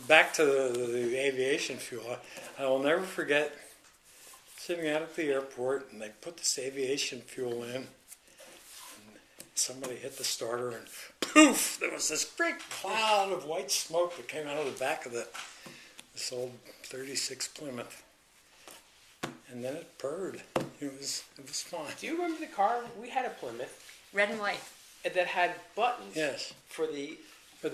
back to the aviation fuel. I will never forget sitting out at the airport, and they put this aviation fuel in, and somebody hit the starter, and poof! There was this great cloud of white smoke that came out of the back of this old 36 Plymouth, and then it purred. It was fun. Do you remember the car? We had a Plymouth. Red and white. That had buttons. Yes. For the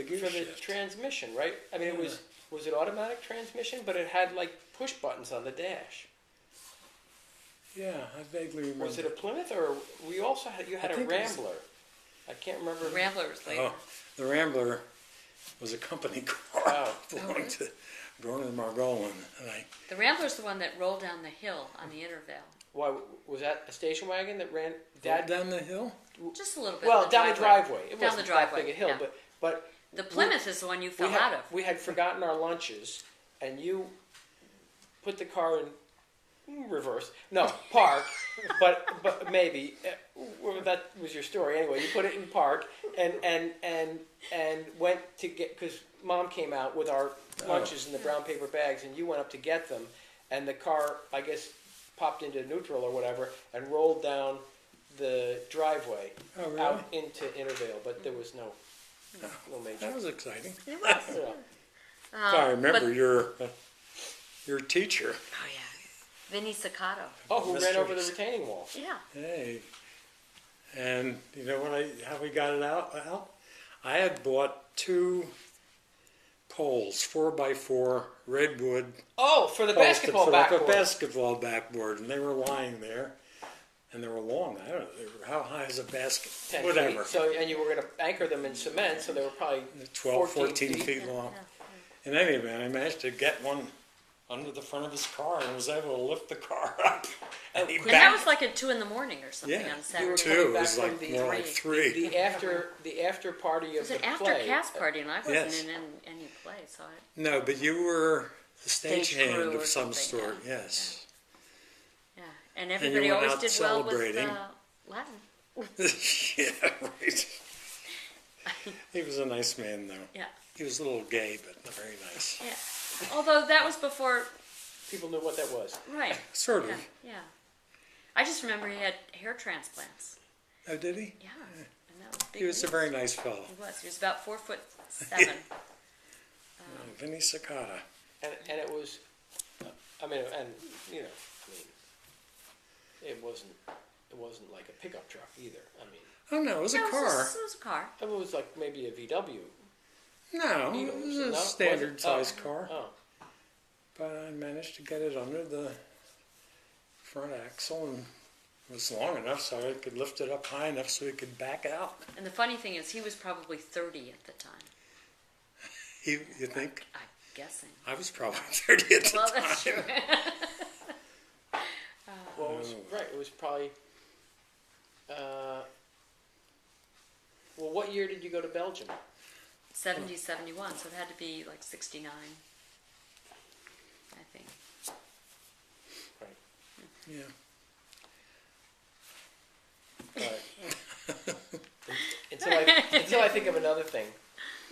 gear shift. transmission, right? I mean, Yeah. was it automatic transmission? But it had like push buttons on the dash. Yeah, I vaguely remember. Was it a Plymouth, or we also had you had a Rambler? I can't remember. The Rambler was later. Oh, the Rambler was a company car belonging to Nancy Margolin. The Rambler's the one that rolled down the hill on the Intervale. Why was that a station wagon that ran down the hill? Just a little bit. Well, down the driveway. It down wasn't the driveway. that big a hill, Yeah. but the Plymouth is the one you fell out of. We had forgotten our lunches, and you put the car in reverse. No, park. but maybe that was your story anyway. You put it in park and went to get, because Mom came out with our lunches in the brown paper bags, and you went up to get them, and the car, I guess, popped into neutral or whatever and rolled down the driveway out into Intervale, but there was no major. That was exciting. It was. So I remember your teacher. Oh yeah, Vinny Saccato. Oh, who ran over the retaining wall? Yeah. Hey, and you know how we got it out? Well, I had bought 2 poles, 4x4 redwood. Oh, for the basketball backboard. For the basketball backboard, and they were lying there, and they were long. I don't know. They were, how high is a basket? 10 Whatever. feet. So, and you were going to anchor them in cement, so they were probably 12, 14 feet long. In any event, I managed to get one under the front of his car and was able to lift the car up. And he And that was like at 2 a.m. or something on You were Saturday. 2. coming It back was from like the more like 3. the after party It of was the an after play. cast party, and I wasn't Yes. in any play, so I. No, but you were the Stage crew stagehand or of some something, sort. yeah. Yes. Yeah, and everybody went always out did well with celebrating. Latin. Yeah, right. He was a nice man, though. Yeah. He was a little gay, but very nice. Yeah. Although that was before. People knew what that was. Right. Sort of. Yeah. I just remember he had hair transplants. Oh, did he? Yeah. And that was big. He was a news. very nice fellow. He was. He was about 4'7". Vinny Saccato. And it was, I mean, it wasn't like a pickup truck either. I mean. Oh, no, it was a car. It was a car. It was like maybe a VW. No, Beetle, it was no? a Was it? standard-sized car. Oh. But I managed to get it under the front axle, and it was long enough so I could lift it up high enough so he could back out. And the funny thing is, he was probably 30 at the time. You think? I'm guessing. I was probably 30 at the Well, time. that's true. Well, it was, right. It was probably. Well, what year did you go to Belgium? 70, 71, so it had to be like 69, I think. Right. Yeah. Until I think of another thing.